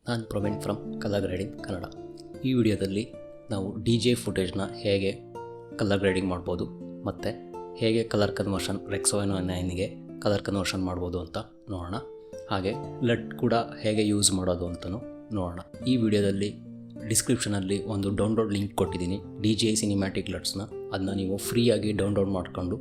ನಾನು Praveen from colour grading Kannada. ಈ ವಿಡಿಯೋದಲ್ಲಿ ನಾವು DJ ಫುಟೇಜ್ನ ಹೇಗೆ ಕಲರ್ ಗ್ರೇಡಿಂಗ್ ಮಾಡ್ಬೋದು ಮತ್ತು ಹೇಗೆ ಕಲರ್ ಕನ್ವರ್ಷನ್ Rec 709ಗೆ ಕಲರ್ ಕನ್ವರ್ಷನ್ ಮಾಡ್ಬೋದು ಅಂತ ನೋಡೋಣ. ಹಾಗೆ ಲಟ್ ಕೂಡ ಹೇಗೆ ಯೂಸ್ ಮಾಡೋದು ಅಂತಲೂ ನೋಡೋಣ. ಈ ವಿಡಿಯೋದಲ್ಲಿ ಡಿಸ್ಕ್ರಿಪ್ಷನಲ್ಲಿ ಒಂದು ಡೌನ್ಲೋಡ್ ಲಿಂಕ್ ಕೊಟ್ಟಿದ್ದೀನಿ DJI ಸಿನಿಮ್ಯಾಟಿಕ್ ಲಟ್ಸ್ನ. ಅದನ್ನ ನೀವು ಫ್ರೀಯಾಗಿ ಡೌನ್ಲೋಡ್ ಮಾಡಿಕೊಂಡು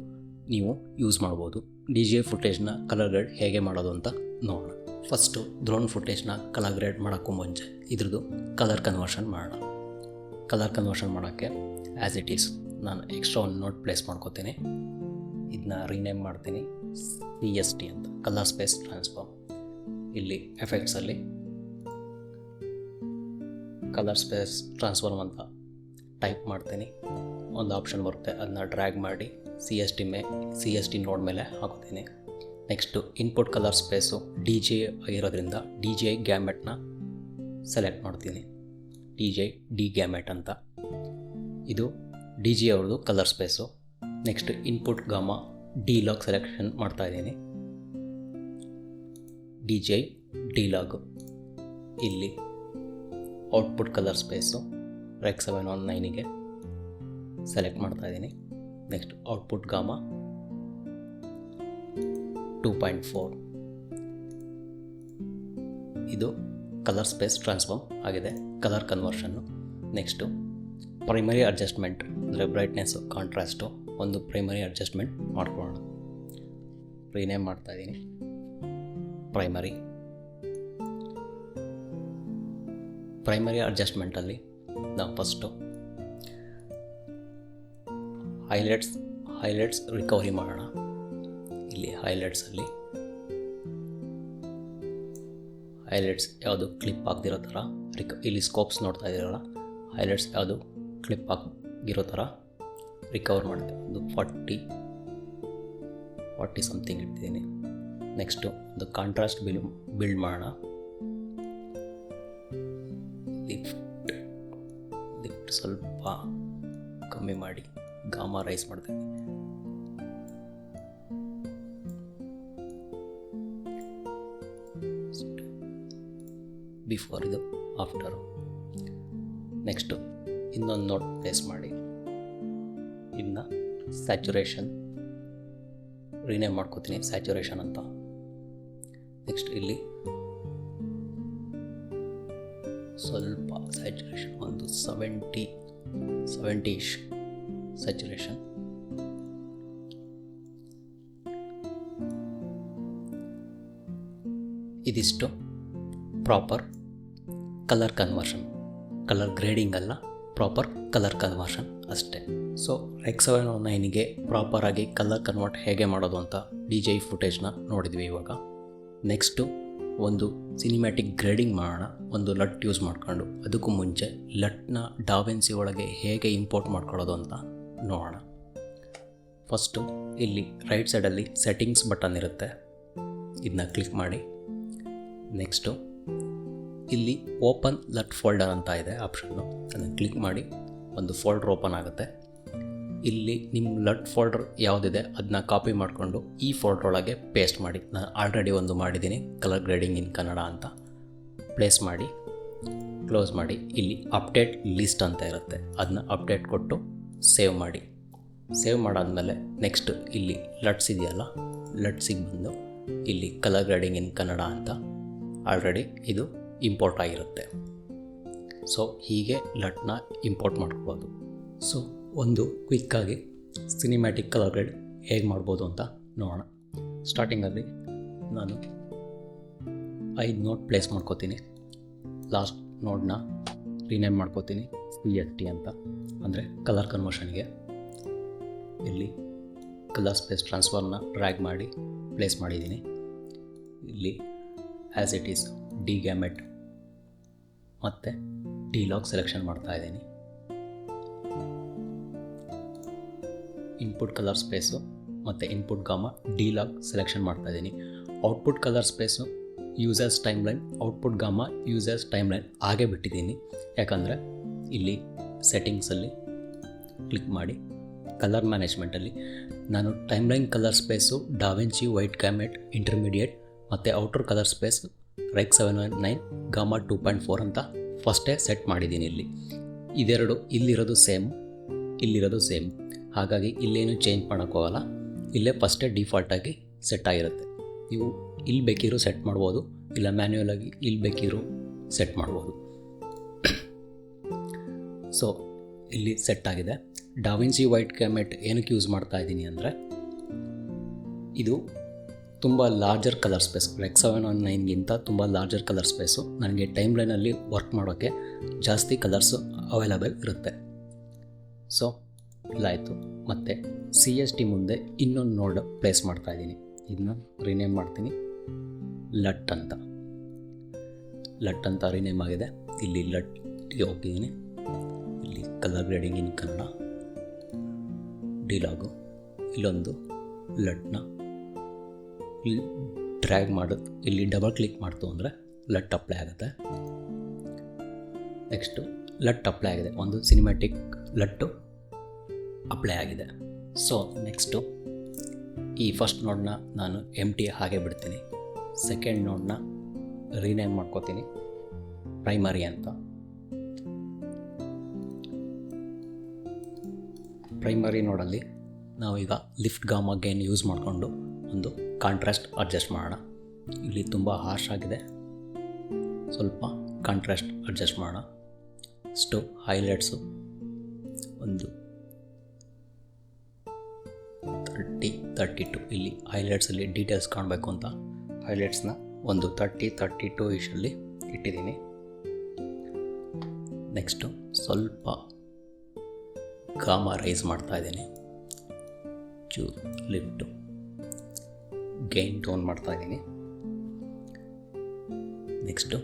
ನೀವು ಯೂಸ್ ಮಾಡ್ಬೋದು. DJI ಫುಟೇಜ್ನ ಕಲರ್ ಗ್ರೇಡ್ ಹೇಗೆ ಮಾಡೋದು ಅಂತ ನೋಡೋಣ. ಫಸ್ಟು ಡ್ರೋನ್ ಫುಟೇಜ್ನ ಕಲರ್ ಗ್ರೇಡ್ ಮಾಡೋಕ್ಕೂ ಮುಂಚೆ ಇದ್ರದ್ದು ಕಲರ್ ಕನ್ವರ್ಷನ್ ಮಾಡೋಣ. ಕಲರ್ ಕನ್ವರ್ಷನ್ ಮಾಡೋಕ್ಕೆ ಆ್ಯಸ್ ಇಟ್ ಈಸ್ ನಾನು ಎಕ್ಸ್ಟ್ರಾ ಒಂದು ನೋಟ್ ಪ್ಲೇಸ್ ಮಾಡ್ಕೋತೀನಿ. ಇದನ್ನ ರೀನೇಮ್ ಮಾಡ್ತೀನಿ CST ಅಂತ, ಕಲರ್ ಸ್ಪೇಸ್ ಟ್ರಾನ್ಸ್ಫಾರ್ಮ್. ಇಲ್ಲಿ ಎಫೆಕ್ಟ್ಸಲ್ಲಿ ಕಲರ್ ಸ್ಪೇಸ್ ಟ್ರಾನ್ಸ್ಫಾರ್ಮ್ ಅಂತ ಟೈಪ್ ಮಾಡ್ತೀನಿ. ಒಂದು ಆಪ್ಷನ್ ಬರುತ್ತೆ, ಅದನ್ನ ಡ್ರ್ಯಾಗ್ ಮಾಡಿ CST ನೋಡ್ ಮೇಲೆ ಹಾಕೋತೀನಿ. Next input colour space DJI ಆಗಿರೋದ್ರಿಂದ DJI ಗ್ಯಾಮೆಟ್ನ ಸೆಲೆಕ್ಟ್ ಮಾಡ್ತೀನಿ. DJI D ಗ್ಯಾಮೆಟ್ ಅಂತ, ಇದು DJI ಅವ್ರದ್ದು colour space. Next input gamma D log selection ಮಾಡ್ತಾಯಿದ್ದೀನಿ. DJI D log. ಇಲ್ಲಿ ಔಟ್ಪುಟ್ ಕಲರ್ ಸ್ಪೇಸು Rec 709ಗೆ ಸೆಲೆಕ್ಟ್ ಮಾಡ್ತಾಯಿದ್ದೀನಿ. Next output gamma 2.4. ಇದು ಕಲರ್ ಸ್ಪೇಸ್ ಟ್ರಾನ್ಸ್ಫಾರ್ಮ್ ಆಗಿದೆ, ಕಲರ್ ಕನ್ವರ್ಷನ್ನು. ನೆಕ್ಸ್ಟು ಪ್ರೈಮರಿ ಅಡ್ಜಸ್ಟ್ಮೆಂಟ್ ಅಂದರೆ ಬ್ರೈಟ್ನೆಸ್ಸು, ಕಾಂಟ್ರಾಸ್ಟು, ಒಂದು ಪ್ರೈಮರಿ ಅಡ್ಜಸ್ಟ್ಮೆಂಟ್ ಮಾಡ್ಕೊಳ್ಳೋಣ. ರೀನೇಮ್ ಮಾಡ್ತಾಯಿದ್ದೀನಿ ಪ್ರೈಮರಿ ಅಡ್ಜಸ್ಟ್ಮೆಂಟಲ್ಲಿ ನಾವು ಫಸ್ಟು ಹೈಲೈಟ್ಸ್ ರಿಕವರಿ ಮಾಡೋಣ. ಇಲ್ಲಿ ಹೈಲೈಟ್ಸಲ್ಲಿ ಹೈಲೈಟ್ಸ್ ಯಾವುದು ಕ್ಲಿಪ್ ಆಗದಿರೋ ಥರ ಇಲ್ಲಿ ಸ್ಕೋಪ್ಸ್ ನೋಡ್ತಾ ಇದ್ದೀರಲ್ಲ, ಹೈಲೈಟ್ಸ್ ಯಾವುದು ಕ್ಲಿಪ್ ಆಗಿರೋ ಥರ ರಿಕವರ್ ಮಾಡಿದೆ. ಒಂದು 40 ಸಮಥಿಂಗ್ ಇಡ್ತಿದ್ದೀನಿ. ನೆಕ್ಸ್ಟು ಒಂದು ಕಾಂಟ್ರಾಸ್ಟ್ ಬಿಲ್ಡ್ ಮಾಡೋಣ. ಲಿಫ್ಟ್ ಸ್ವಲ್ಪ ಕಮ್ಮಿ ಮಾಡಿ ಗಾಮಾ ರೈಸ್ ಮಾಡ್ತೀನಿ. ಬಿಫೋರ್ ಇದು ಆಫ್ಟರು. ನೆಕ್ಸ್ಟು ಇನ್ನೊಂದು ನೋಟ್ ಪ್ಲೇಸ್ ಮಾಡಿ ಇದನ್ನ ಸ್ಯಾಚುರೇಷನ್ ರೀನೇಮ್ ಮಾಡ್ಕೋತೀನಿ, ಸ್ಯಾಚುರೇಷನ್ ಅಂತ. ನೆಕ್ಸ್ಟ್ ಇಲ್ಲಿ ಸ್ವಲ್ಪ ಸ್ಯಾಚುರೇಷನ್ ಒಂದು 70-ish ಸ್ಯಾಚುರೇಷನ್. ಇದಿಷ್ಟು proper colour conversion, colour grading ಅಲ್ಲ, ಪ್ರಾಪರ್ ಕಲರ್ ಕನ್ವರ್ಷನ್ ಅಷ್ಟೇ. ಸೊ Rec 709ಗೆ ಪ್ರಾಪರಾಗಿ ಕಲರ್ ಕನ್ವರ್ಟ್ ಹೇಗೆ ಮಾಡೋದು ಅಂತ DJI ಫುಟೇಜ್ನ ನೋಡಿದ್ವಿ. ಇವಾಗ ನೆಕ್ಸ್ಟು ಒಂದು ಸಿನಿಮ್ಯಾಟಿಕ್ ಗ್ರೇಡಿಂಗ್ ಮಾಡೋಣ, ಒಂದು ಲಟ್ ಯೂಸ್ ಮಾಡ್ಕೊಂಡು. ಅದಕ್ಕೂ ಮುಂಚೆ ಲಟ್ನ ಡಾವಿನ್ಸಿ ಒಳಗೆ ಹೇಗೆ ಇಂಪೋರ್ಟ್ ಮಾಡ್ಕೊಳ್ಳೋದು ಅಂತ ನೋಡೋಣ. ಫಸ್ಟು ಇಲ್ಲಿ ರೈಟ್ ಸೈಡಲ್ಲಿ ಸೆಟ್ಟಿಂಗ್ಸ್ ಬಟನ್ ಇರುತ್ತೆ, ಇದನ್ನ ಕ್ಲಿಕ್ ಮಾಡಿ. ನೆಕ್ಸ್ಟು ಇಲ್ಲಿ ಓಪನ್ ಲಟ್ ಫೋಲ್ಡರ್ ಅಂತ ಇದೆ ಆಪ್ಷನ್ನು, ಅದನ್ನು ಕ್ಲಿಕ್ ಮಾಡಿ ಒಂದು ಫೋಲ್ಡರ್ ಓಪನ್ ಆಗುತ್ತೆ. ಇಲ್ಲಿ ನಿಮ್ಮ ಲಟ್ ಫೋಲ್ಡರ್ ಯಾವುದಿದೆ ಅದನ್ನ ಕಾಪಿ ಮಾಡಿಕೊಂಡು ಈ ಫೋಲ್ಡರ್ ಒಳಗೆ ಪೇಸ್ಟ್ ಮಾಡಿ. ನಾನು ಆಲ್ರೆಡಿ ಒಂದು ಮಾಡಿದ್ದೀನಿ, ಕಲರ್ ಗ್ರೇಡಿಂಗ್ ಇನ್ ಕನ್ನಡ ಅಂತ. ಪ್ಲೇಸ್ ಮಾಡಿ, ಕ್ಲೋಸ್ ಮಾಡಿ. ಇಲ್ಲಿ ಅಪ್ಡೇಟ್ ಲಿಸ್ಟ್ ಅಂತ ಇರುತ್ತೆ, ಅದನ್ನ ಅಪ್ಡೇಟ್ ಕೊಟ್ಟು ಸೇವ್ ಮಾಡಿ. ಸೇವ್ ಮಾಡಾದ್ಮೇಲೆ ನೆಕ್ಸ್ಟ್ ಇಲ್ಲಿ ಲಟ್ಸ್ ಇದೆಯಲ್ಲ, ಲಟ್ಸಿಗೆ ಬಂದು ಇಲ್ಲಿ ಕಲರ್ ಗ್ರೇಡಿಂಗ್ ಇನ್ ಕನ್ನಡ ಅಂತ ಆಲ್ರೆಡಿ ಇದು ಇಂಪೋರ್ಟ್ ಆಗಿರುತ್ತೆ. ಸೊ ಹೀಗೆ ಲಟ್ನ ಇಂಪೋರ್ಟ್ ಮಾಡ್ಕೋಬೋದು. ಸೊ ಒಂದು ಕ್ವಿಕ್ಕಾಗಿ ಸಿನಿಮ್ಯಾಟಿಕ್ ಕಲರ್ ಗ್ರೇಡ್ ಹೇಗೆ ಮಾಡ್ಬೋದು ಅಂತ ನೋಡೋಣ. ಸ್ಟಾರ್ಟಿಂಗಲ್ಲಿ ನಾನು 5 ನೋಟ್ ಪ್ಲೇಸ್ ಮಾಡ್ಕೋತೀನಿ. ಲಾಸ್ಟ್ ನೋಡನ್ನ ರೀನೇಮ್ ಮಾಡ್ಕೋತೀನಿ CST ಅಂತ, ಅಂದರೆ ಕಲರ್ ಕನ್ವರ್ಷನ್ಗೆ. ಇಲ್ಲಿ ಕಲರ್ ಸ್ಪೇಸ್ ಟ್ರಾನ್ಸ್ಫಾರ್ಮ್ನ ಡ್ರ್ಯಾಗ್ ಮಾಡಿ ಪ್ಲೇಸ್ ಮಾಡಿದ್ದೀನಿ. ಇಲ್ಲಿ as it is D gamete ಮತ್ತು ಡಿಲಾಗ್ ಸೆಲೆಕ್ಷನ್ ಮಾಡ್ತಾಯಿದ್ದೀನಿ. ಇನ್ಪುಟ್ ಕಲರ್ ಸ್ಪೇಸು ಮತ್ತು ಇನ್ಪುಟ್ ಗಾಮಾ ಡಿಲಾಗ್ ಸೆಲೆಕ್ಷನ್ ಮಾಡ್ತಾಯಿದ್ದೀನಿ. Output colour space users timeline, output gamma users timeline ಹಾಗೆ ಬಿಟ್ಟಿದ್ದೀನಿ. ಯಾಕಂದರೆ ಇಲ್ಲಿ ಸೆಟ್ಟಿಂಗ್ಸಲ್ಲಿ ಕ್ಲಿಕ್ ಮಾಡಿ ಕಲರ್ ಮ್ಯಾನೇಜ್ಮೆಂಟಲ್ಲಿ ನಾನು timeline colour space DaVinci wide gamut intermediate ಮತ್ತು ಔಟರ್ ಕಲರ್ ಸ್ಪೇಸ್ REC 709 ಗಾಮಾ 2.4 ಅಂತ ಫಸ್ಟೇ ಸೆಟ್ ಮಾಡಿದ್ದೀನಿ. ಇದೆರಡು ಇಲ್ಲಿರೋದು ಸೇಮ್, ಹಾಗಾಗಿ ಇಲ್ಲೇನು ಚೇಂಜ್ ಮಾಡೋಕ್ಕೋಗಲ್ಲ. ಇಲ್ಲೇ ಫಸ್ಟೇ ಡಿಫಾಲ್ಟಾಗಿ ಸೆಟ್ ಆಗಿರುತ್ತೆ. ನೀವು ಇಲ್ಲಿ ಬೇಕಿರೋ ಸೆಟ್ ಮಾಡ್ಬೋದು, ಇಲ್ಲ ಮ್ಯಾನ್ಯುಯಲಾಗಿ ಇಲ್ಲಿ ಬೇಕಿರೋ ಸೆಟ್ ಮಾಡ್ಬೋದು. ಸೊ ಇಲ್ಲಿ ಸೆಟ್ ಆಗಿದೆ. ಡಾವಿನ್ಸಿ ವೈಟ್ ಕ್ಯಾಮೆಟ್ ಏನಕ್ಕೆ ಯೂಸ್ ಮಾಡ್ತಾ ಇದ್ದೀನಿ ಅಂದರೆ, ಇದು ತುಂಬ ಲಾರ್ಜರ್ ಕಲರ್ ಸ್ಪೇಸ್, REC 709ಗಿಂತ ತುಂಬ ಲಾರ್ಜರ್ ಕಲರ್ ಸ್ಪೇಸು. ನನಗೆ ಟೈಮ್ ಲೈನಲ್ಲಿ ವರ್ಕ್ ಮಾಡೋಕ್ಕೆ ಜಾಸ್ತಿ ಕಲರ್ಸು ಅವೈಲಬಲ್ ಇರುತ್ತೆ. ಸೊ ಇಲ್ಲಾಯಿತು. ಮತ್ತು CST ಮುಂದೆ ಇನ್ನೊಂದು ನೋಡ್ ಪ್ಲೇಸ್ ಮಾಡ್ತಾಯಿದ್ದೀನಿ. ಇದನ್ನ ರಿನೇಮ್ ಮಾಡ್ತೀನಿ, ಲಟ್ ಅಂತ ರಿನೇಮ್ ಆಗಿದೆ. ಇಲ್ಲಿ ಲಟ್ಗೆ ಹೋಗಿದ್ದೀನಿ. ಇಲ್ಲಿ ಕಲರ್ ಗ್ರೇಡಿಂಗ್ ಇನ್ ಕನ್ನಡ, ಡಿಲಾಗು, ಇಲ್ಲೊಂದು ಲಟ್ನ ಇಲ್ಲಿ ಡ್ರ್ಯಾಗ್ ಮಾಡೋದು, ಇಲ್ಲಿ ಡಬಲ್ ಕ್ಲಿಕ್ ಮಾಡ್ತು ಅಂದರೆ ಲಟ್ ಅಪ್ಲೈ ಆಗುತ್ತೆ. ನೆಕ್ಸ್ಟು ಲಟ್ ಅಪ್ಲೈ ಆಗಿದೆ, ಒಂದು ಸಿನಿಮ್ಯಾಟಿಕ್ ಲಟ್ಟು ಅಪ್ಲೈ ಆಗಿದೆ. ಸೊ ನೆಕ್ಸ್ಟು ಈ ಫಸ್ಟ್ ನೋಡನ್ನ ನಾನು ಎಂಟಿ ಹಾಗೆ ಬಿಡ್ತೀನಿ. ಸೆಕೆಂಡ್ ನೋಡನ್ನ ರೀನೇಮ್ ಮಾಡ್ಕೋತೀನಿ ಪ್ರೈಮರಿ ಅಂತ. ಪ್ರೈಮರಿ ನೋಡಲ್ಲಿ ನಾವೀಗ ಲಿಫ್ಟ್ ಗಾಮಾ ಗೇನ್ ಯೂಸ್ ಮಾಡಿಕೊಂಡು ಒಂದು ಕಾಂಟ್ರಾಸ್ಟ್ ಅಡ್ಜಸ್ಟ್ ಮಾಡೋಣ. ಇಲ್ಲಿ ತುಂಬ ಹಾರ್ಶ್ ಆಗಿದೆ, ಸ್ವಲ್ಪ ಕಾಂಟ್ರಾಸ್ಟ್ ಅಡ್ಜಸ್ಟ್ ಮಾಡೋಣ. ಹೈಲೈಟ್ಸು ಒಂದು 32, ಇಲ್ಲಿ ಹೈಲೈಟ್ಸಲ್ಲಿ ಡೀಟೇಲ್ಸ್ ಕಾಣಬೇಕು ಅಂತ ಹೈಲೈಟ್ಸ್ನ ಒಂದು 32 ಇಶಲ್ಲಿ ಇಟ್ಟಿದ್ದೀನಿ. ನೆಕ್ಸ್ಟು ಸ್ವಲ್ಪ ಗಾಮಾ ರೈಸ್ ಮಾಡ್ತಾ ಇದ್ದೀನಿ, ಚೂರು ಲಿಫ್ಟು ಗೈನ್ ಟೋನ್ ಮಾಡ್ತಾ ಇದ್ದೀನಿ. ನೆಕ್ಸ್ಟು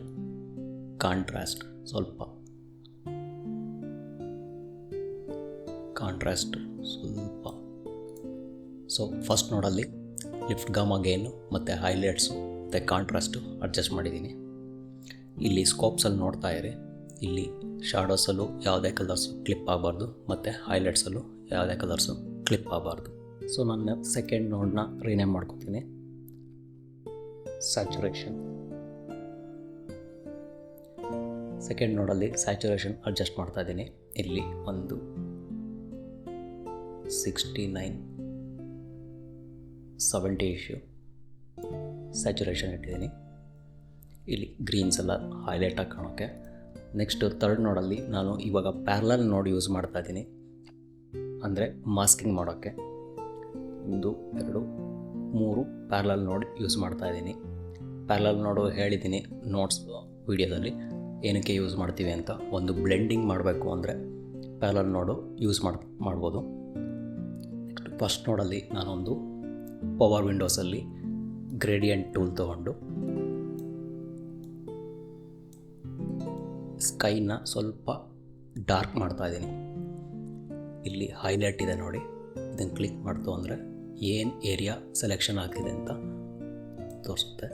ಕಾಂಟ್ರಾಸ್ಟ್ ಸ್ವಲ್ಪ ಸೊ ಫಸ್ಟ್ ನೋಡಲ್ಲಿ ಲಿಫ್ಟ್ ಗಾಮಾ ಗೇನು ಮತ್ತು ಹೈಲೈಟ್ಸು ಮತ್ತು ಕಾಂಟ್ರಾಸ್ಟು ಅಡ್ಜಸ್ಟ್ ಮಾಡಿದ್ದೀನಿ. ಇಲ್ಲಿ ಸ್ಕೋಪ್ಸಲ್ಲಿ ನೋಡ್ತಾ ಇರಿ, ಇಲ್ಲಿ ಶಾಡೋಸಲ್ಲೂ ಯಾವುದೇ ಕಲರ್ಸು ಕ್ಲಿಪ್ ಆಗಬಾರ್ದು ಮತ್ತು ಹೈಲೈಟ್ಸಲ್ಲೂ ಯಾವುದೇ ಕಲರ್ಸು ಕ್ಲಿಪ್ ಆಗಬಾರ್ದು. ಸೊ ನಾನು ಸೆಕೆಂಡ್ ನೋಡನ್ನ ರೀನೇಮ್ ಮಾಡ್ಕೊತೀನಿ, ಸ್ಯಾಚುರೇಷನ್. ಸೆಕೆಂಡ್ ನೋಡಲ್ಲಿ ಸ್ಯಾಚುರೇಷನ್ ಅಡ್ಜಸ್ಟ್ ಮಾಡ್ತಾ ಇದ್ದೀನಿ. ಇಲ್ಲಿ ಒಂದು 69-70 ಇಶ್ಯೂ ಸ್ಯಾಚುರೇಷನ್ ಇಟ್ಟಿದ್ದೀನಿ. ಇಲ್ಲಿ ಗ್ರೀನ್ಸ್ ಎಲ್ಲ ಹೈಲೈಟಾಗಿ ಕಾಣೋಕ್ಕೆ. ನೆಕ್ಸ್ಟು ಥರ್ಡ್ ನೋಡಲ್ಲಿ ನಾನು ಇವಾಗ ಪ್ಯಾರಲಲ್ ನೋಡ್ ಯೂಸ್ ಮಾಡ್ತಾ ಇದ್ದೀನಿ, ಅಂದರೆ ಮಾಸ್ಕಿಂಗ್ ಮಾಡೋಕ್ಕೆ. 1, 2, 3 ಪ್ಯಾರಲಲ್ ನೋಡ್ ಯೂಸ್ ಮಾಡ್ತಾ ಇದ್ದೀನಿ. ಪ್ಯಾರಲಲ್ ನೋಡು ಹೇಳಿದ್ದೀನಿ ನೋಟ್ಸ್ ವಿಡಿಯೋದಲ್ಲಿ ಏನಕ್ಕೆ ಯೂಸ್ ಮಾಡ್ತೀವಿ ಅಂತ. ಒಂದು ಬ್ಲೆಂಡಿಂಗ್ ಮಾಡಬೇಕು ಅಂದರೆ ಪ್ಯಾರಲಲ್ ನೋಡು ಯೂಸ್ ಮಾಡ್ಬೋದು. ನೆಕ್ಸ್ಟ್ ಫಸ್ಟ್ ನೋಡಲ್ಲಿ ನಾನೊಂದು ಪವರ್ ವಿಂಡೋಸಲ್ಲಿ ಗ್ರೇಡಿಯಂಟ್ ಟೂಲ್ ತೊಗೊಂಡು ಸ್ಕೈನ ಸ್ವಲ್ಪ ಡಾರ್ಕ್ ಮಾಡ್ತಾ ಇದ್ದೀನಿ. ಇಲ್ಲಿ ಹೈಲೈಟ್ ಇದೆ ನೋಡಿ, ಇದನ್ನು ಕ್ಲಿಕ್ ಮಾಡ್ತು ಅಂದರೆ ಏನು ಏರಿಯಾ ಸೆಲೆಕ್ಷನ್ ಆಗ್ತಿದೆ ಅಂತ ತೋರಿಸುತ್ತೆ.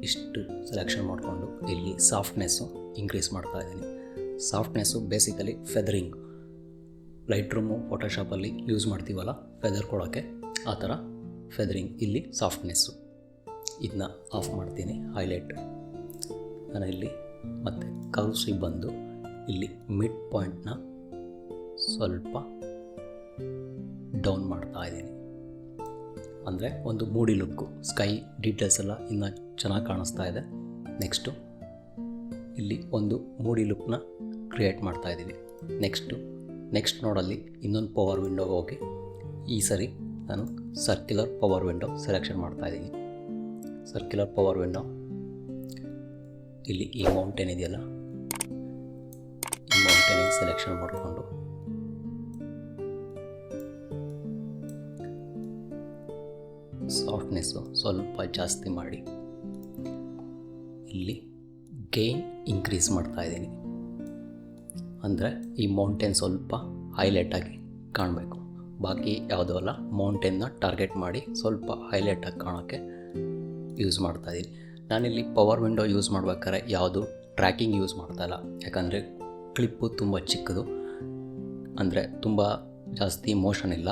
ಇಷ್ಟು ಸೆಲೆಕ್ಷನ್ ಮಾಡಿಕೊಂಡು ಇಲ್ಲಿ ಸಾಫ್ಟ್ನೆಸ್ಸು ಇನ್ಕ್ರೀಸ್ ಮಾಡ್ತಾ ಇದ್ದೀನಿ. Softness basically ಫೆದರಿಂಗ್, light room ಫೋಟೋಶಾಪಲ್ಲಿ use ಮಾಡ್ತೀವಲ್ಲ ಫೆದರ್ ಕೊಡೋಕ್ಕೆ, ಆ ಥರ ಫೆದರಿಂಗ್. ಇಲ್ಲಿ ಸಾಫ್ಟ್ನೆಸ್ಸು ಇದನ್ನ ಆಫ್ ಮಾಡ್ತೀನಿ. ಹೈಲೈಟ್ ನಾನು ಇಲ್ಲಿ ಮತ್ತು ಕರ್ವ್ಸಿಗೆ ಬಂದು ಇಲ್ಲಿ ಮಿಡ್ ಪಾಯಿಂಟ್ನ ಸ್ವಲ್ಪ ಡೌನ್ ಮಾಡ್ತಾ ಇದ್ದೀನಿ. ಅಂದರೆ ಒಂದು ಮೂಡಿ ಲುಕ್ಕು, ಸ್ಕೈ ಡೀಟೇಲ್ಸ್ ಎಲ್ಲ ಇನ್ನೂ ಚೆನ್ನಾಗಿ ಕಾಣಿಸ್ತಾ ಇದೆ. ನೆಕ್ಸ್ಟು ಇಲ್ಲಿ ಒಂದು ಮೂಡಿ ಲುಕ್ನ ಕ್ರಿಯೇಟ್ ಮಾಡ್ತಾ ಇದ್ದೀವಿ. ನೆಕ್ಸ್ಟ್ ನೋಡಲ್ಲಿ ಇನ್ನೊಂದು ಪವರ್ ವಿಂಡೋಗೆ ಹೋಗಿ ಈ ಸರಿ ನಾನು ಸರ್ಕ್ಯುಲರ್ ಪವರ್ ವಿಂಡೋ ಸೆಲೆಕ್ಷನ್ ಮಾಡ್ತಾ ಇದ್ದೀನಿ. ಸರ್ಕ್ಯುಲರ್ ಪವರ್ ವಿಂಡೋ ಇಲ್ಲಿ ಈ ಮೌಂಟೇನ್ ಇದೆಯಲ್ಲ, ಈ ಮೌಂಟೇನಿಗೆ ಸೆಲೆಕ್ಷನ್ ಮಾಡಿಕೊಂಡು ಸಾಫ್ಟ್ನೆಸ್ಸು ಸ್ವಲ್ಪ ಜಾಸ್ತಿ ಮಾಡಿ ಇಲ್ಲಿ ಗೇನ್ ಇನ್ಕ್ರೀಸ್ ಮಾಡ್ತಾ ಇದ್ದೀನಿ. ಅಂದರೆ ಈ ಮೌಂಟೇನ್ ಸ್ವಲ್ಪ ಹೈಲೈಟಾಗಿ ಕಾಣಬೇಕು, ಬಾಕಿ ಯಾವುದೂ ಅಲ್ಲ. ಮೌಂಟೇನ್ನ ಟಾರ್ಗೆಟ್ ಮಾಡಿ ಸ್ವಲ್ಪ ಹೈಲೈಟಾಗಿ ಕಾಣೋಕ್ಕೆ ಯೂಸ್ ಮಾಡ್ತಾಯಿದ್ದೀನಿ. ನಾನಿಲ್ಲಿ ಪವರ್ ವಿಂಡೋ ಯೂಸ್ ಮಾಡ್ಬೇಕಾದ್ರೆ ಯಾವುದು ಟ್ರ್ಯಾಕಿಂಗ್ ಯೂಸ್ ಮಾಡ್ತಾಯಿಲ್ಲ, ಯಾಕಂದರೆ ಕ್ಲಿಪ್ಪು ತುಂಬ ಚಿಕ್ಕದು, ಅಂದರೆ ತುಂಬ ಜಾಸ್ತಿ ಮೋಷನ್ ಇಲ್ಲ.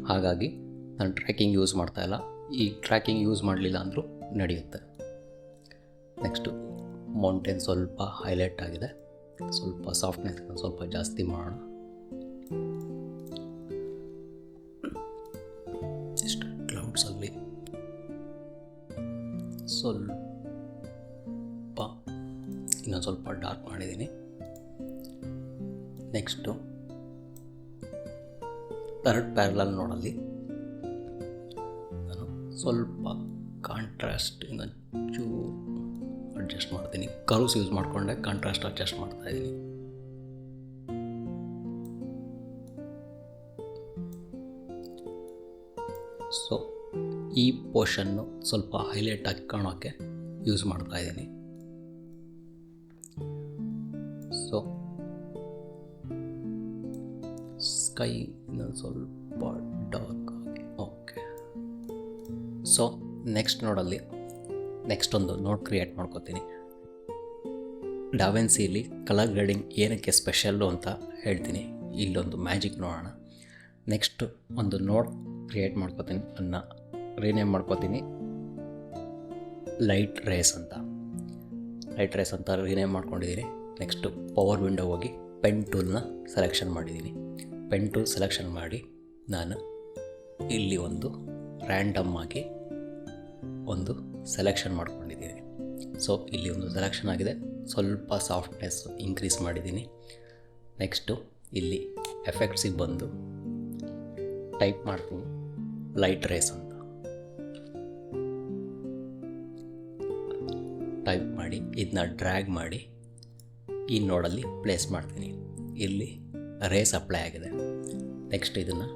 ಹಾಗಾಗಿ ನಾನು ಟ್ರ್ಯಾಕಿಂಗ್ ಯೂಸ್ ಮಾಡ್ತಾಯಿಲ್ಲ. ಈ ಟ್ರ್ಯಾಕಿಂಗ್ ಯೂಸ್ ಮಾಡಲಿಲ್ಲ ಅಂದರೂ ನಡೆಯುತ್ತೆ. ನೆಕ್ಸ್ಟು ಮೌಂಟೇನ್ ಸ್ವಲ್ಪ ಹೈಲೈಟ್ ಆಗಿದೆ, ಸ್ವಲ್ಪ ಸಾಫ್ಟ್ನೆಸ್ ಸ್ವಲ್ಪ ಜಾಸ್ತಿ ಮಾಡೋಣ. ಇಷ್ಟು ಕ್ಲೌಡ್ಸಲ್ಲಿ ಸ್ವಲ್ಪ ಇನ್ನೊಂದು ಸ್ವಲ್ಪ ಡಾರ್ಕ್ ಮಾಡಿದ್ದೀನಿ. ನೆಕ್ಸ್ಟು ಥರ್ಡ್ ಪ್ಯಾರಲಲ್ ನೋಡಲ್ಲಿ ನಾನು ಸ್ವಲ್ಪ ಕಾಂಟ್ರಾಸ್ಟ್ ಚೂರು ಅಡ್ಜಸ್ಟ್ ಮಾಡ್ತೀನಿ. ಕರ್ವ್ಸ್ ಯೂಸ್ ಮಾಡಿಕೊಂಡೆ ಕಾಂಟ್ರಾಸ್ಟ್ ಅಡ್ಜಸ್ಟ್ ಮಾಡ್ತಾಯಿದ್ದೀನಿ. ಸೊ ಈ ಪೋರ್ಷನ್ನು ಸ್ವಲ್ಪ ಹೈಲೈಟಾಗಿ ಕಾಣೋಕ್ಕೆ ಯೂಸ್ ಮಾಡ್ತಾಯಿದ್ದೀನಿ. ಸೊ ಸ್ಕೈ ಇನ್ನೊಂದು ಸ್ವಲ್ಪ ಡಾರ್ಕ್ ಆಗಿ ಓಕೆ. ಸೊ ನೆಕ್ಸ್ಟ್ ನೆಕ್ಸ್ಟ್ ಒಂದು ನೋಡ್ ಕ್ರಿಯೇಟ್ ಮಾಡ್ಕೋತೀನಿ. ಡಾವಿನ್ಸಿಲಿ ಕಲರ್ ಗ್ರೇಡಿಂಗ್ ಏನಕ್ಕೆ ಸ್ಪೆಷಲ್ಲು ಅಂತ ಹೇಳ್ತೀನಿ. ಇಲ್ಲೊಂದು ಮ್ಯಾಜಿಕ್ ನೋಡೋಣ. ನೆಕ್ಸ್ಟ್ ಒಂದು ನೋಡ್ ಕ್ರಿಯೇಟ್ ಮಾಡ್ಕೋತೀನಿ, ಅದನ್ನ ರೀನೇಮ್ ಮಾಡ್ಕೋತೀನಿ ಲೈಟ್ ರೇಸ್ ಅಂತ ರೀನೇಮ್ ಮಾಡ್ಕೊಂಡಿದ್ದೀನಿ. ನೆಕ್ಸ್ಟು ಪವರ್ ವಿಂಡೋ ಹೋಗಿ ಪೆನ್ ಟೂಲ್ನ ಸೆಲೆಕ್ಷನ್ ಮಾಡಿದ್ದೀನಿ. ಪೆನ್ ಟೂಲ್ ಸೆಲೆಕ್ಷನ್ ಮಾಡಿ ನಾನು ಇಲ್ಲಿ ಒಂದು ರ್ಯಾಂಡಮ್ ಆಗಿ ಒಂದು ಸೆಲೆಕ್ಷನ್ ಮಾಡ್ಕೊಂಡಿದ್ದೀನಿ. ಸೊ ಇಲ್ಲಿ ಒಂದು ಸೆಲೆಕ್ಷನ್ ಆಗಿದೆ, ಸ್ವಲ್ಪ ಸಾಫ್ಟ್ನೆಸ್ ಇನ್ಕ್ರೀಸ್ ಮಾಡಿದ್ದೀನಿ. ನೆಕ್ಸ್ಟು ಇಲ್ಲಿ ಎಫೆಕ್ಟ್ಸಿಗೆ ಬಂದು ಟೈಪ್ ಮಾಡ್ತೀನಿ ಲೈಟ್ ರೇಸ್ ಅಂತ ಟೈಪ್ ಮಾಡಿ ಇದನ್ನ ಡ್ರ್ಯಾಗ್ ಮಾಡಿ ಈ ನೋಡಲ್ಲಿ ಪ್ಲೇಸ್ ಮಾಡ್ತೀನಿ. ಇಲ್ಲಿ ರೇಸ್ ಅಪ್ಲೈ ಆಗಿದೆ. ನೆಕ್ಸ್ಟ್ ಇದನ್ನು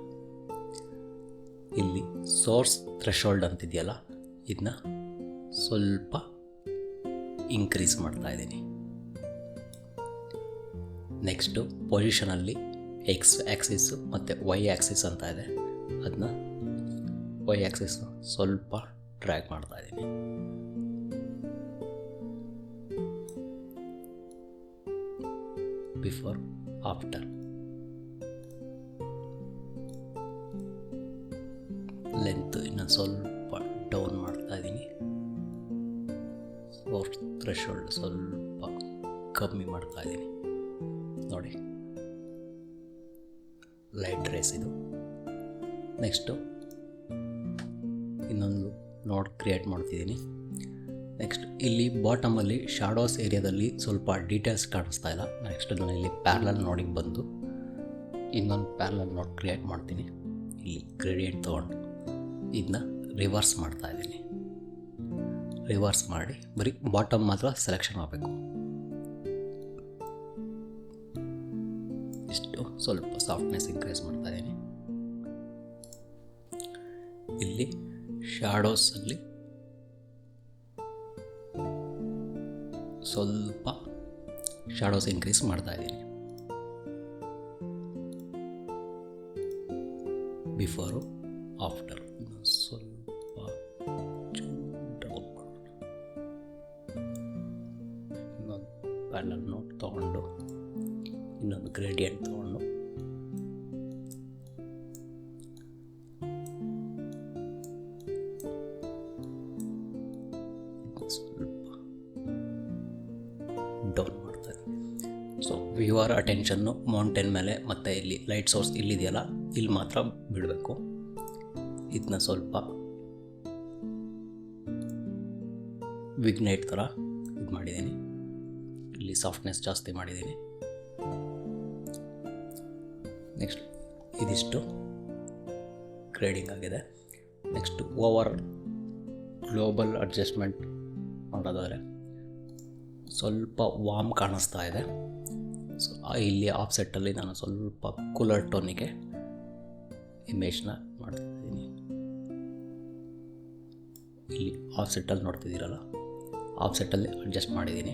ಇಲ್ಲಿ ಸೋರ್ಸ್ ಥ್ರೆಶೋಲ್ಡ್ ಅಂತಿದೆಯಲ್ಲ ಇದನ್ನ ಸ್ವಲ್ಪ ಇನ್ಕ್ರೀಸ್ ಮಾಡ್ತಾಯಿದ್ದೀನಿ. ನೆಕ್ಸ್ಟು ಪೊಸಿಷನಲ್ಲಿ ಎಕ್ಸ್ ಆ್ಯಕ್ಸಿಸ್ಸು ಮತ್ತು ವೈ ಆ್ಯಕ್ಸಿಸ್ ಅಂತ ಇದೆ, ಅದನ್ನ ವೈ ಆ್ಯಕ್ಸಿಸ್ ಸ್ವಲ್ಪ ಡ್ರ್ಯಾಗ್ ಮಾಡ್ತಾಯಿದ್ದೀನಿ. ಬಿಫೋರ್ ಆಫ್ಟರ್ ಲೆಂತ್ ಇನ್ನು ಸ್ವಲ್ಪ ಡೌನ್ ಮಾಡ್ತಾಯಿದ್ದೀನಿ. ಸೋರ್ಸ್ ಥ್ರೆಶೋಲ್ಡ್ ಸ್ವಲ್ಪ ಕಮ್ಮಿ ಮಾಡ್ತಾಯಿದ್ದೀನಿ. ನೋಡಿ ಲೈಟ್ ರೇಸ್ ಇದು. ನೆಕ್ಸ್ಟು ಇನ್ನೊಂದು ನೋಡ್ ಕ್ರಿಯೇಟ್ ಮಾಡ್ತಿದ್ದೀನಿ. ನೆಕ್ಸ್ಟ್ ಇಲ್ಲಿ ಬಾಟಮಲ್ಲಿ ಶಾಡೋಸ್ ಏರಿಯಾದಲ್ಲಿ ಸ್ವಲ್ಪ ಡೀಟೇಲ್ಸ್ ಕಾಣಿಸ್ತಾ ಇಲ್ಲ. ನೆಕ್ಸ್ಟ್ ನಾನು ಇಲ್ಲಿ ಪ್ಯಾರಲಲ್ ನೋಡಿಗೆ ಬಂದು ಇನ್ನೊಂದು ಪ್ಯಾರಲಲ್ ನೋಡ್ ಕ್ರಿಯೇಟ್ ಮಾಡ್ತೀನಿ. ಇಲ್ಲಿ ಗ್ರೇಡಿಯಂಟ್ ತೊಗೊಂಡು ಇದನ್ನ ರಿವರ್ಸ್ ಮಾಡ್ತಾಯಿದ್ದೀನಿ. ರಿವರ್ಸ್ ಮಾಡಿ ಬರೀ ಬಾಟಮ್ ಮಾತ್ರ ಸೆಲೆಕ್ಷನ್ ಆಗಬೇಕು. ಇಷ್ಟು ಸ್ವಲ್ಪ ಸಾಫ್ಟ್ನೆಸ್ ಇನ್ಕ್ರೀಸ್ ಮಾಡ್ತಾಯಿದ್ದೀನಿ. ಇಲ್ಲಿ ಶಾಡೋಸಲ್ಲಿ ಸ್ವಲ್ಪ ಶಾಡೋಸ್ ಇನ್ಕ್ರೀಸ್ ಮಾಡ್ತಾಯಿದ್ದೀನಿ. ಬಿಫೋರು ಆಫ್ಟರ್ ಸ್ವಲ್ಪ ಡೌನ್ ಮಾಡೋಣ. ಇನ್ನೊಂದು ಪ್ಯಾರಲಲ್ ನೋಟ್ ತೊಗೊಂಡು ಇನ್ನೊಂದು ಗ್ರೇಡಿಯಂಟ್ ತೊಗೊಂಡು ಸ್ವಲ್ಪ ಡೌನ್ ಮಾಡ್ತಾರೆ. ಸೊ ವ್ಯೂವರ್ ಅಟೆನ್ಷನ್ನು ಮೌಂಟೇನ್ ಮೇಲೆ ಮತ್ತು ಇಲ್ಲಿ ಲೈಟ್ ಸೋರ್ಸ್ ಇಲ್ಲಿದೆಯಲ್ಲ ಇಲ್ಲಿ ಮಾತ್ರ ಬಿಡಬೇಕು. ಇದನ್ನ ಸ್ವಲ್ಪ ವಿಗ್ನೈಟ್ ಥರ ಇದು ಮಾಡಿದ್ದೀನಿ. ಇಲ್ಲಿ ಸಾಫ್ಟ್ನೆಸ್ ಜಾಸ್ತಿ ಮಾಡಿದ್ದೀನಿ. ನೆಕ್ಸ್ಟ್ ಇದಿಷ್ಟು ಗ್ರೇಡಿಂಗ್ ಆಗಿದೆ. ನೆಕ್ಸ್ಟು ಓವರ್ ಗ್ಲೋಬಲ್ ಅಡ್ಜಸ್ಟ್ಮೆಂಟ್ ಮಾಡೋದಾದರೆ ಸ್ವಲ್ಪ ವಾರ್ಮ್ ಕಾಣಿಸ್ತಾ ಇದೆ. ಸೊ ಇಲ್ಲಿ ಆಫ್ಸೆಟ್ಟಲ್ಲಿ ನಾನು ಸ್ವಲ್ಪ ಕೂಲರ್ ಟೋನಿಗೆ ಇಮೇಜ್ನ ಮಾಡ್ತಿದ್ದೀನಿ. ಇಲ್ಲಿ ಆಫ್ಸೆಟ್ಟಲ್ಲಿ ನೋಡ್ತಿದ್ದೀರಲ್ಲ ಆಫ್ಸೆಟ್ಟಲ್ಲಿ ಅಡ್ಜಸ್ಟ್ ಮಾಡಿದ್ದೀನಿ.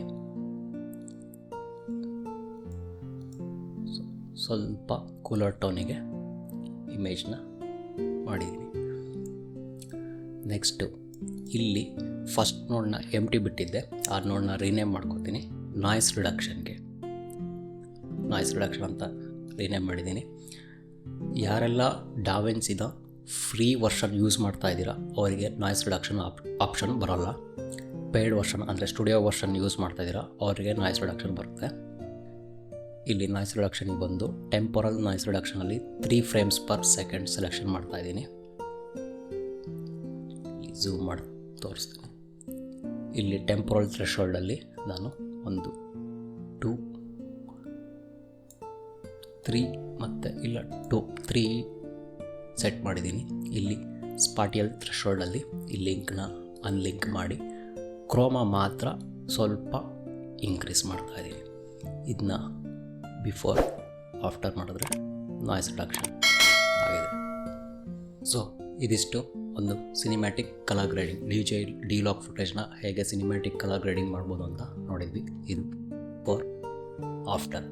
ಸ್ವಲ್ಪ ಕೂಲರ್ ಟೋನಿಗೆ ಇಮೇಜ್ನ ಮಾಡಿದ್ದೀನಿ. ನೆಕ್ಸ್ಟು ಇಲ್ಲಿ ಫಸ್ಟ್ ನೋಡ್ನ ಎಂಟಿ ಬಿಟ್ಟಿದ್ದೆ, ಆ ನೋಡ್ನ ರೀನೇಮ್ ಮಾಡ್ಕೊತೀನಿ ನಾಯ್ಸ್ ರಿಡಕ್ಷನ್ಗೆ. ನಾಯ್ಸ್ ರಿಡಕ್ಷನ್ ಅಂತ ರೀನೇಮ್ ಮಾಡಿದ್ದೀನಿ. ಯಾರೆಲ್ಲ ಡಾವಿನ್ಸಿದ ಫ್ರೀ ವರ್ಷನ್ ಯೂಸ್ ಮಾಡ್ತಾ ಇದ್ದೀರಾ ಅವರಿಗೆ ನಾಯ್ಸ್ ರಿಡಕ್ಷನ್ ಆಪ್ಷನ್ ಬರೋಲ್ಲ. ಪೇಯ್ಡ್ ವರ್ಷನ್ ಅಂದರೆ ಸ್ಟುಡಿಯೋ ವರ್ಷನ್ ಯೂಸ್ ಮಾಡ್ತಾ ಇದ್ದೀರಾ ಅವರಿಗೆ ನಾಯ್ಸ್ ರಿಡಕ್ಷನ್ ಬರುತ್ತೆ. ಇಲ್ಲಿ ನಾಯ್ಸ್ ರಿಡಕ್ಷನ್ಗೆ ಬಂದು ಟೆಂಪೊರಲ್ ನಾಯ್ಸ್ ರಿಡಕ್ಷನಲ್ಲಿ 3 frames per second ಸೆಲೆಕ್ಷನ್ ಮಾಡ್ತಾ ಇದ್ದೀನಿ. ಝೂಮ್ ಮಾಡಿ ತೋರಿಸ್ತೀನಿ. ಇಲ್ಲಿ ಟೆಂಪೊರಲ್ ಥ್ರೆಶೋಲ್ಡಲ್ಲಿ ನಾನು 1 2 3 ಮತ್ತು ಇಲ್ಲ 3 ಸೆಟ್ ಮಾಡಿದ್ದೀನಿ. ಇಲ್ಲಿ ಸ್ಪಾಟಿಯಲ್ ಥ್ರೆಶೋಲ್ಡಲ್ಲಿ ಈ ಲಿಂಕ್ನ ಅನ್ಲಿಂಕ್ ಮಾಡಿ ಕ್ರೋಮಾ ಮಾತ್ರ ಸ್ವಲ್ಪ ಇನ್ಕ್ರೀಸ್ ಮಾಡ್ತಾಯಿದ್ದೀನಿ. ಇದನ್ನ ಬಿಫೋರ್ ಆಫ್ಟರ್ ಮಾಡಿದ್ರೆ ನಾಯ್ಸ್ ರಿಡಕ್ಷನ್ ಆಗಿದೆ. ಸೊ ಇದಿಷ್ಟು ಒಂದು ಸಿನಿಮ್ಯಾಟಿಕ್ ಕಲರ್ ಗ್ರೇಡಿಂಗ್, ಡಿ-ಲಾಕ್ ಫುಟೇಜ್ನ ಹೇಗೆ ಸಿನಿಮ್ಯಾಟಿಕ್ ಕಲರ್ ಗ್ರೇಡಿಂಗ್ ಮಾಡ್ಬೋದು ಅಂತ ನೋಡಿದ್ವಿ. ಇದು ಬಿಫೋರ್ ಆಫ್ಟರ್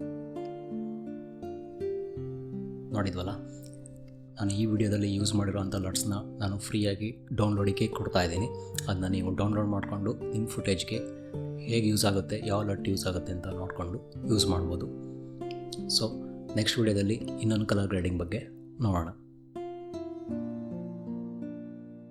ನೋಡಿದ್ವಲ್ಲ. ನಾನು ಈ ವಿಡಿಯೋದಲ್ಲಿ ಯೂಸ್ ಮಾಡಿರೋಂಥ ಲಟ್ಸ್ನ ನಾನು ಫ್ರೀಯಾಗಿ ಡೌನ್ಲೋಡಿಗೆ ಕೊಡ್ತಾಯಿದ್ದೀನಿ. ಅದನ್ನ ನೀವು ಡೌನ್ಲೋಡ್ ಮಾಡಿಕೊಂಡು ನಿಮ್ಮ ಫುಟೇಜ್ಗೆ ಹೇಗೆ ಯೂಸ್ ಆಗುತ್ತೆ, ಯಾವ ಲಟ್ ಯೂಸ್ ಆಗುತ್ತೆ ಅಂತ ನೋಡಿಕೊಂಡು ಯೂಸ್ ಮಾಡ್ಬೋದು. ಸೊ ನೆಕ್ಸ್ಟ್ ವಿಡಿಯೋದಲ್ಲಿ ಇನ್ನೊಂದು ಕಲರ್ ಗ್ರೇಡಿಂಗ್ ಬಗ್ಗೆ ನೋಡೋಣ.